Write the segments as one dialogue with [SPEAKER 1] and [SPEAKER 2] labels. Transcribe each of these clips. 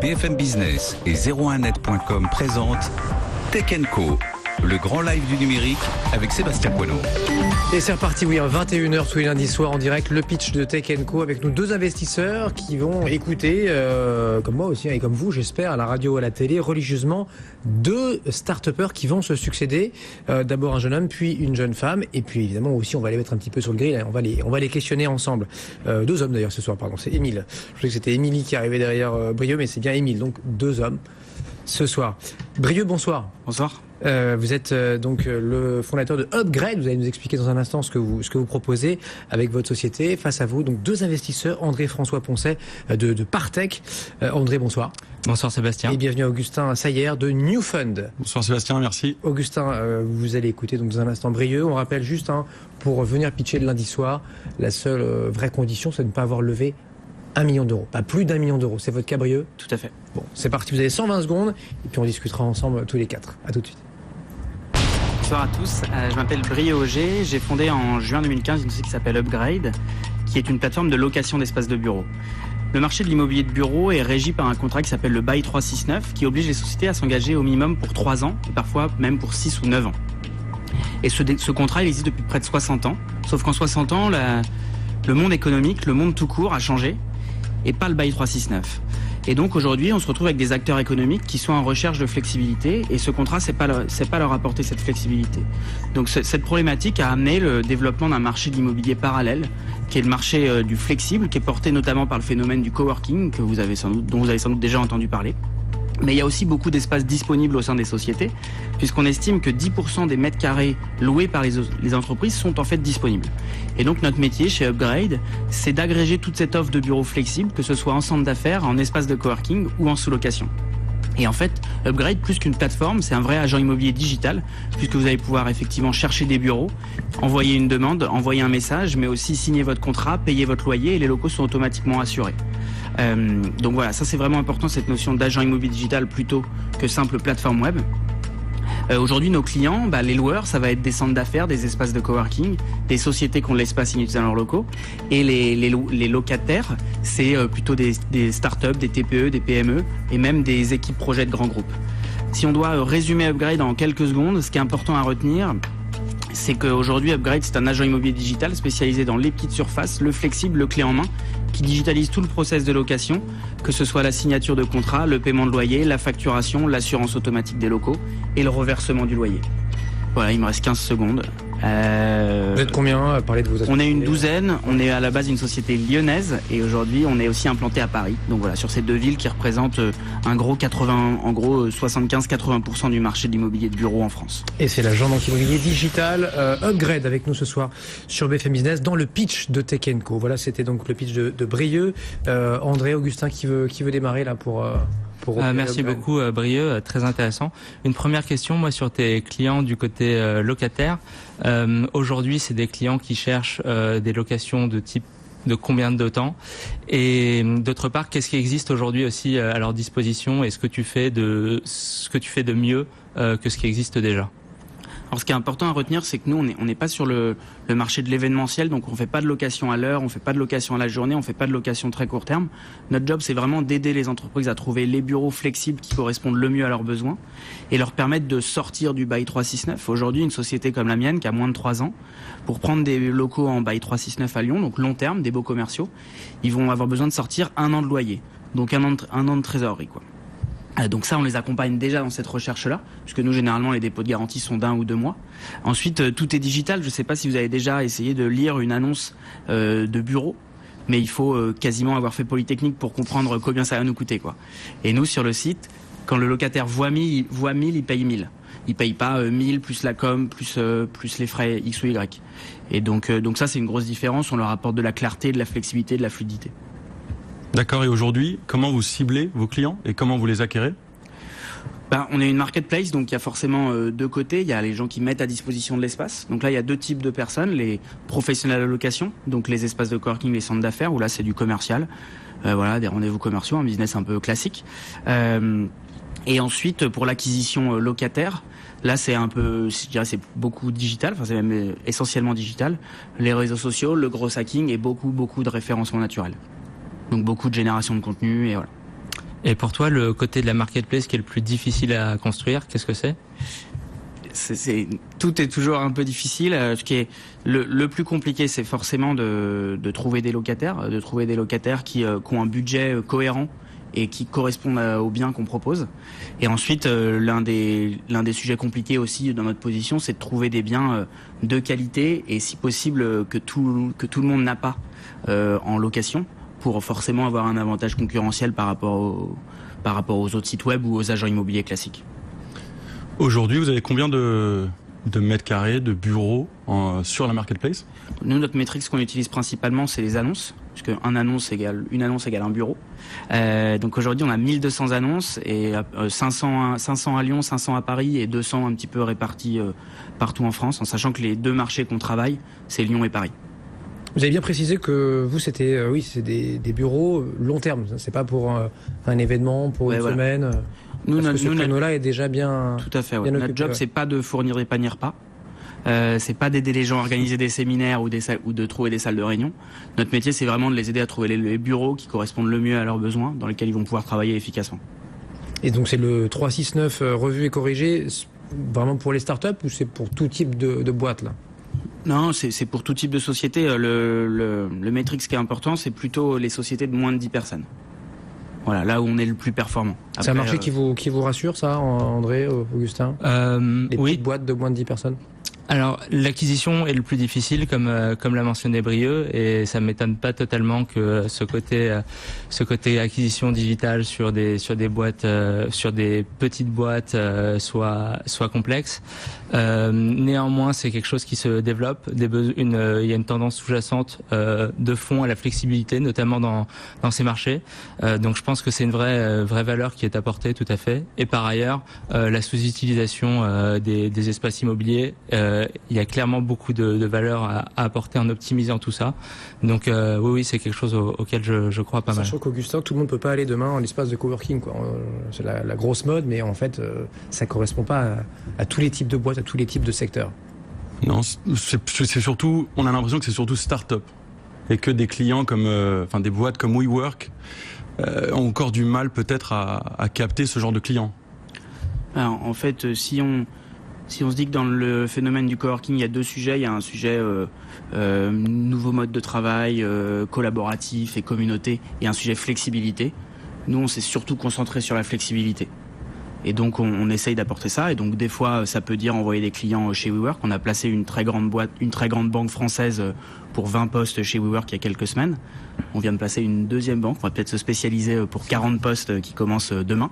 [SPEAKER 1] BFM Business et 01net.com présentent Tech & Co, le grand live du numérique avec Sébastien Coineau.
[SPEAKER 2] Et c'est reparti, oui, à 21h tous les lundis soirs en direct, le pitch de Tech & Co avec nos deux investisseurs qui vont écouter, comme moi aussi et comme vous, j'espère, à la radio ou à la télé, religieusement, deux start-upers qui vont se succéder. D'abord un jeune homme, puis une jeune femme. Et puis évidemment aussi, on va les mettre un petit peu sur le grill. On va les questionner ensemble. Deux hommes d'ailleurs ce soir, pardon, c'est Émile. Je croyais que c'était Émilie qui arrivait derrière Brieux, mais c'est bien Émile. Donc deux hommes ce soir. Brieux, bonsoir.
[SPEAKER 3] Bonsoir.
[SPEAKER 2] Vous êtes donc le fondateur de Upgrade. Vous allez nous expliquer dans un instant ce que vous proposez avec votre société. Face à vous, donc deux investisseurs, André-François Poncet de Partech. André, bonsoir.
[SPEAKER 3] Bonsoir Sébastien.
[SPEAKER 2] Et bienvenue à Augustin Sayer de New Fund.
[SPEAKER 4] Bonsoir Sébastien, merci.
[SPEAKER 2] Augustin, vous allez écouter donc dans un instant Brieux. On rappelle juste, pour venir pitcher le lundi soir, la seule vraie condition, c'est de ne pas avoir levé 1 million d'euros, pas plus d'1 million d'euros. C'est votre cas, Brieux ?
[SPEAKER 3] Tout à fait.
[SPEAKER 2] Bon, c'est parti, vous avez 120 secondes et puis on discutera ensemble tous les quatre. À tout de suite.
[SPEAKER 3] Bonsoir à tous, je m'appelle Brieux Auger, j'ai fondé en juin 2015 une société qui s'appelle Upgrade, qui est une plateforme de location d'espaces de bureau. Le marché de l'immobilier de bureau est régi par un contrat qui s'appelle le Bail 369, qui oblige les sociétés à s'engager au minimum pour 3 ans, et parfois même pour 6 ou 9 ans. Et ce contrat, il existe depuis près de 60 ans, sauf qu'en 60 ans, le monde économique, le monde tout court a changé, et pas le Bail 369. Et donc aujourd'hui, on se retrouve avec des acteurs économiques qui sont en recherche de flexibilité, et ce contrat, c'est pas leur apporter cette flexibilité. Donc cette problématique a amené le développement d'un marché de l'immobilier parallèle, qui est le marché du flexible, qui est porté notamment par le phénomène du coworking, dont vous avez sans doute déjà entendu parler. Mais il y a aussi beaucoup d'espaces disponibles au sein des sociétés, puisqu'on estime que 10% des mètres carrés loués par les entreprises sont en fait disponibles. Et donc notre métier chez Upgrade, c'est d'agréger toute cette offre de bureaux flexibles, que ce soit en centre d'affaires, en espace de coworking ou en sous-location. Et en fait, Upgrade, plus qu'une plateforme, c'est un vrai agent immobilier digital, puisque vous allez pouvoir effectivement chercher des bureaux, envoyer une demande, envoyer un message, mais aussi signer votre contrat, payer votre loyer, et les locaux sont automatiquement assurés. Donc voilà, ça c'est vraiment important, cette notion d'agent immobilier digital plutôt que simple plateforme web. Aujourd'hui, nos clients, les loueurs, ça va être des centres d'affaires, des espaces de coworking, des sociétés qui ont de l'espace inutilisé dans leurs locaux. Et les locataires, c'est plutôt des startups, des TPE, des PME et même des équipes projets de grands groupes. Si on doit résumer Upgrade en quelques secondes, ce qui est important à retenir, c'est qu'aujourd'hui, Upgrade, c'est un agent immobilier digital spécialisé dans les petites surfaces, le flexible, le clé en main, qui digitalise tout le process de location, que ce soit la signature de contrat, le paiement de loyer, la facturation, l'assurance automatique des locaux et le reversement du loyer. Voilà, il me reste 15 secondes.
[SPEAKER 2] Vous êtes combien à parler de vos activités ?
[SPEAKER 3] On est une douzaine, on est à la base une société lyonnaise et aujourd'hui on est aussi implanté à Paris. Donc voilà, sur ces deux villes qui représentent en gros 75-80% du marché de l'immobilier de bureau en France.
[SPEAKER 2] Et c'est l'agent immobilier digital Upgrade avec nous ce soir sur BFM Business dans le pitch de Tech & Co. Voilà, c'était donc le pitch de Brieux. André, Augustin, qui veut démarrer là pour
[SPEAKER 5] merci beaucoup Brieux, très intéressant. Une première question, moi, sur tes clients du côté locataire. Aujourd'hui, c'est des clients qui cherchent des locations de type de combien de temps, et d'autre part, qu'est-ce qui existe aujourd'hui aussi à leur disposition, et ce que tu fais de mieux que ce qui existe déjà?
[SPEAKER 3] Alors ce qui est important à retenir, c'est que nous, on n'est pas sur le marché de l'événementiel, donc on fait pas de location à l'heure, on fait pas de location à la journée, on fait pas de location très court terme. Notre job, c'est vraiment d'aider les entreprises à trouver les bureaux flexibles qui correspondent le mieux à leurs besoins et leur permettre de sortir du Bail 369. Aujourd'hui, une société comme la mienne, qui a moins de 3 ans, pour prendre des locaux en Bail 369 à Lyon, donc long terme, des beaux commerciaux, ils vont avoir besoin de sortir 1 an de loyer, donc un an de trésorerie, quoi. Donc ça, on les accompagne déjà dans cette recherche-là, puisque nous, généralement, les dépôts de garantie sont d'1 ou 2 mois. Ensuite, tout est digital. Je ne sais pas si vous avez déjà essayé de lire une annonce de bureau, mais il faut quasiment avoir fait Polytechnique pour comprendre combien ça va nous coûter, quoi. Et nous, sur le site, quand le locataire voit 1000, il paye 1000. Il paye pas 1000 plus la com, plus les frais X ou Y. Et donc ça, c'est une grosse différence. On leur apporte de la clarté, de la flexibilité, de la fluidité.
[SPEAKER 4] D'accord, et aujourd'hui, comment vous ciblez vos clients et comment vous les acquérez ?
[SPEAKER 3] On est une marketplace, donc il y a forcément 2 côtés. Il y a les gens qui mettent à disposition de l'espace. Donc là, il y a 2 types de personnes. Les professionnels de location, donc les espaces de coworking, les centres d'affaires, où là, c'est du commercial. Voilà, des rendez-vous commerciaux, un business un peu classique. Et ensuite, pour l'acquisition locataire, là, c'est un peu, je dirais, c'est beaucoup digital. Enfin, c'est même essentiellement digital. Les réseaux sociaux, le gros hacking et beaucoup de référencement naturel. Donc beaucoup de génération de contenu et voilà.
[SPEAKER 5] Et pour toi, le côté de la marketplace qui est le plus difficile à construire, qu'est-ce que c'est ?
[SPEAKER 3] Tout est toujours un peu difficile. Ce qui est le plus compliqué, c'est forcément de trouver des locataires, qui ont un budget cohérent et qui correspondent aux biens qu'on propose. Et ensuite, l'un des sujets compliqués aussi dans notre position, c'est de trouver des biens de qualité et si possible que tout le monde n'a pas en location, pour forcément avoir un avantage concurrentiel par rapport aux autres sites web ou aux agents immobiliers classiques.
[SPEAKER 4] Aujourd'hui, vous avez combien de mètres carrés, de bureaux sur la marketplace ?
[SPEAKER 3] Nous, notre métrique qu'on utilise principalement, c'est les annonces, puisque une annonce égale un bureau. Donc aujourd'hui, on a 1200 annonces et 500 à Lyon, 500 à Paris et 200 un petit peu répartis partout en France, en sachant que les deux marchés qu'on travaille, c'est Lyon et Paris.
[SPEAKER 2] Vous avez bien précisé que vous, c'est des bureaux long terme. C'est pas pour un événement, pour une semaine. Ce créneau-là est déjà bien.
[SPEAKER 3] Tout à fait. Ouais. Notre job, c'est pas de fournir des paniers repas. C'est pas d'aider les gens à organiser des séminaires ou de trouver des salles de réunion. Notre métier, c'est vraiment de les aider à trouver les bureaux qui correspondent le mieux à leurs besoins, dans lesquels ils vont pouvoir travailler efficacement. Et
[SPEAKER 2] donc, c'est le 369 revu et corrigé, vraiment pour les startups ou c'est pour tout type de boîte là ?
[SPEAKER 3] Non, c'est pour tout type de société. Le métrique, ce qui est important, c'est plutôt les sociétés de moins de 10 personnes. Voilà, là où on est le plus performant. Après,
[SPEAKER 2] c'est un marché qui vous rassure, ça, André, Augustin ? Les petites boîtes de moins de 10 personnes ?
[SPEAKER 5] Alors, l'acquisition est le plus difficile, comme l'a mentionné Brieux, et ça m'étonne pas totalement que ce côté acquisition digitale sur des boîtes, sur des petites boîtes, soit complexe. Néanmoins, c'est quelque chose qui se développe. Il y a une tendance sous-jacente de fond à la flexibilité, notamment dans ces marchés. Donc, je pense que c'est une vraie valeur qui est apportée, tout à fait. Et par ailleurs, la sous-utilisation des espaces immobiliers. Il y a clairement beaucoup de valeur à apporter en optimisant tout ça. Donc oui, c'est quelque chose auquel je crois pas mal.
[SPEAKER 2] Sachant qu'Augustin, tout le monde peut pas aller demain en l'espace de coworking, quoi. C'est la grosse mode, mais en fait, ça correspond pas à tous les types de boîtes, à tous les types de secteurs.
[SPEAKER 4] Non, c'est surtout, on a l'impression que c'est surtout start-up et que des clients des boîtes comme WeWork ont encore du mal peut-être à capter ce genre de clients.
[SPEAKER 3] Alors, en fait, si on se dit que dans le phénomène du coworking, il y a deux sujets. Il y a un sujet nouveau mode de travail, collaboratif et communauté, et un sujet flexibilité. Nous, on s'est surtout concentré sur la flexibilité. Et donc, on essaye d'apporter ça. Et donc, des fois, ça peut dire envoyer des clients chez WeWork. On a placé une très grande banque française pour 20 postes chez WeWork il y a quelques semaines. On vient de placer une deuxième banque. On va peut-être se spécialiser pour 40 postes qui commencent demain.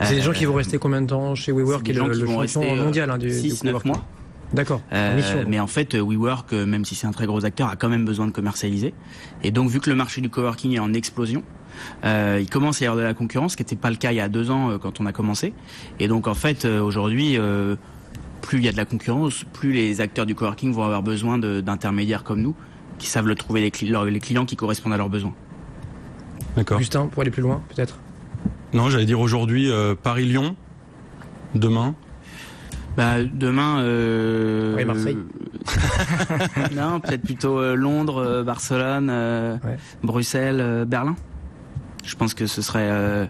[SPEAKER 2] C'est des gens qui vont rester combien de temps chez WeWork?
[SPEAKER 3] C'est des gens qui vont rester
[SPEAKER 2] mondial du
[SPEAKER 3] 6-9 mois.
[SPEAKER 2] D'accord.
[SPEAKER 3] Mais en fait, WeWork, même si c'est un très gros acteur, a quand même besoin de commercialiser. Et donc, vu que le marché du coworking est en explosion, il commence à y avoir de la concurrence, ce qui n'était pas le cas il y a 2 ans quand on a commencé. Et donc, en fait, aujourd'hui, plus il y a de la concurrence, plus les acteurs du coworking vont avoir besoin d'intermédiaires comme nous, qui savent trouver les clients qui correspondent à leurs besoins.
[SPEAKER 4] D'accord.
[SPEAKER 2] Justin, pour aller plus loin, peut-être?
[SPEAKER 4] Non, j'allais dire aujourd'hui Paris-Lyon, demain.
[SPEAKER 3] Demain...
[SPEAKER 2] Oui, Marseille.
[SPEAKER 3] Non, peut-être plutôt Londres, Barcelone, Bruxelles, Berlin. Je pense que ce serait...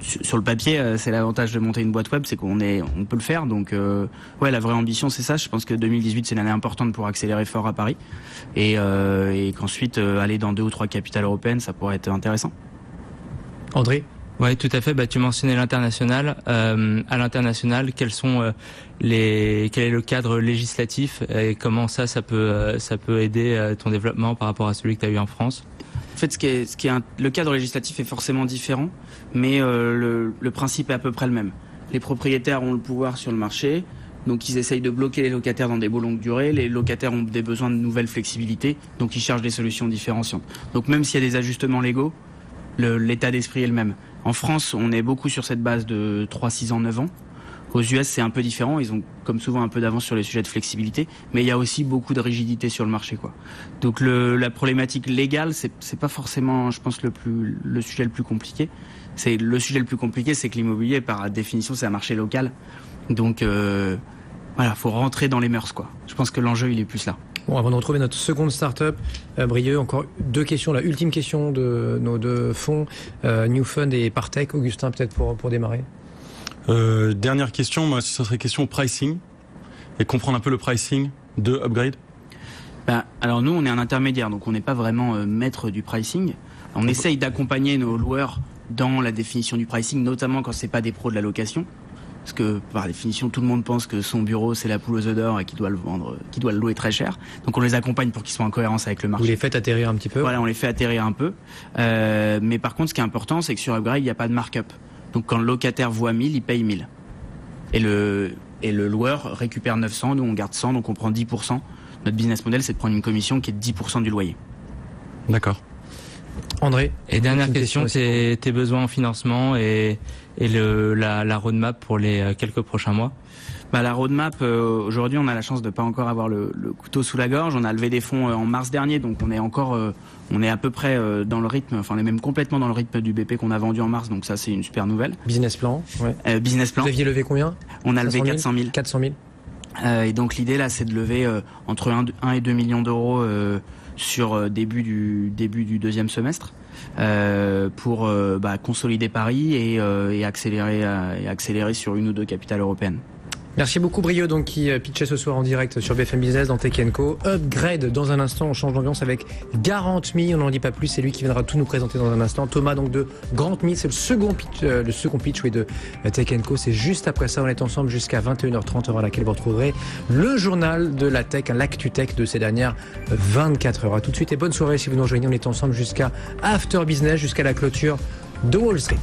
[SPEAKER 3] sur le papier, c'est l'avantage de monter une boîte web, c'est qu'on peut le faire. Donc, la vraie ambition, c'est ça. Je pense que 2018, c'est une année importante pour accélérer fort à Paris. Et qu'ensuite, aller dans 2 ou 3 capitales européennes, ça pourrait être intéressant.
[SPEAKER 2] André?
[SPEAKER 5] Oui, tout à fait. Tu mentionnais l'international. À l'international, quel est le cadre législatif et comment ça peut aider ton développement par rapport à celui que tu as eu en France?
[SPEAKER 3] En fait, le cadre législatif est forcément différent, mais le principe est à peu près le même. Les propriétaires ont le pouvoir sur le marché, donc ils essayent de bloquer les locataires dans des baux longue durée. Les locataires ont des besoins de nouvelles flexibilités, donc ils cherchent des solutions différenciantes. Donc même s'il y a des ajustements légaux, l'état d'esprit est le même. En France, on est beaucoup sur cette base de 3, 6 ans, 9 ans. Aux US, c'est un peu différent. Ils ont, comme souvent, un peu d'avance sur les sujets de flexibilité. Mais il y a aussi beaucoup de rigidité sur le marché, quoi. Donc, la problématique légale, c'est pas forcément, je pense, le sujet le plus compliqué. Le sujet le plus compliqué, c'est que l'immobilier, par définition, c'est un marché local. Donc, faut rentrer dans les mœurs, quoi. Je pense que l'enjeu, il est plus là.
[SPEAKER 2] Bon, avant de retrouver notre seconde start-up, Brieux, encore 2 questions. La ultime question de nos 2 fonds, New Fund et Partech. Augustin, peut-être pour démarrer.
[SPEAKER 4] Dernière question, moi, ça serait question pricing et comprendre un peu le pricing de Upgrade.
[SPEAKER 3] Alors nous, on est un intermédiaire, donc on n'est pas vraiment maître du pricing. On essaye d'accompagner nos loueurs dans la définition du pricing, notamment quand c'est pas des pros de la location. Parce que par définition, tout le monde pense que son bureau c'est la poule aux œufs d'or et qu'il doit le vendre, qu'il doit le louer très cher. Donc on les accompagne pour qu'ils soient en cohérence avec le marché.
[SPEAKER 2] Vous les faites atterrir un petit peu.
[SPEAKER 3] Voilà, on les fait atterrir un peu. Mais par contre, ce qui est important, c'est que sur Upgrade, il n'y a pas de markup. Donc quand le locataire voit 1000, il paye 1000. Et le loueur récupère 900, nous on garde 100, donc on prend 10%. Notre business model, c'est de prendre une commission qui est de 10% du loyer.
[SPEAKER 4] D'accord.
[SPEAKER 2] André.
[SPEAKER 5] Et dernière question, tes besoins en financement et la roadmap pour les quelques prochains mois.
[SPEAKER 3] La roadmap, aujourd'hui, on a la chance de pas encore avoir le couteau sous la gorge. On a levé des fonds en mars dernier, donc on est à peu près dans le rythme, enfin on est même complètement dans le rythme du BP qu'on a vendu en mars, donc ça c'est une super nouvelle.
[SPEAKER 2] Business plan. Ouais.
[SPEAKER 3] Business plan.
[SPEAKER 2] Vous aviez levé combien?
[SPEAKER 3] On a levé 400 000.
[SPEAKER 2] 400 000.
[SPEAKER 3] Et donc l'idée là, c'est de lever entre 1 et 2 millions d'euros sur début du deuxième semestre pour consolider Paris et accélérer sur 1 ou 2 capitales européennes.
[SPEAKER 2] Merci beaucoup Brieux, donc qui pitchait ce soir en direct sur BFM Business dans Tech & Co. Upgrade, dans un instant, on change d'ambiance avec Garant Me, on n'en dit pas plus, c'est lui qui viendra tout nous présenter dans un instant. Thomas donc de Garant Me, c'est le second pitch de Tech & Co. C'est juste après ça, on est ensemble jusqu'à 21h30, heure à laquelle vous retrouverez le journal de la tech, l'actu tech de ces dernières 24 heures. À tout de suite et bonne soirée si vous nous rejoignez, on est ensemble jusqu'à After Business, jusqu'à la clôture de Wall Street.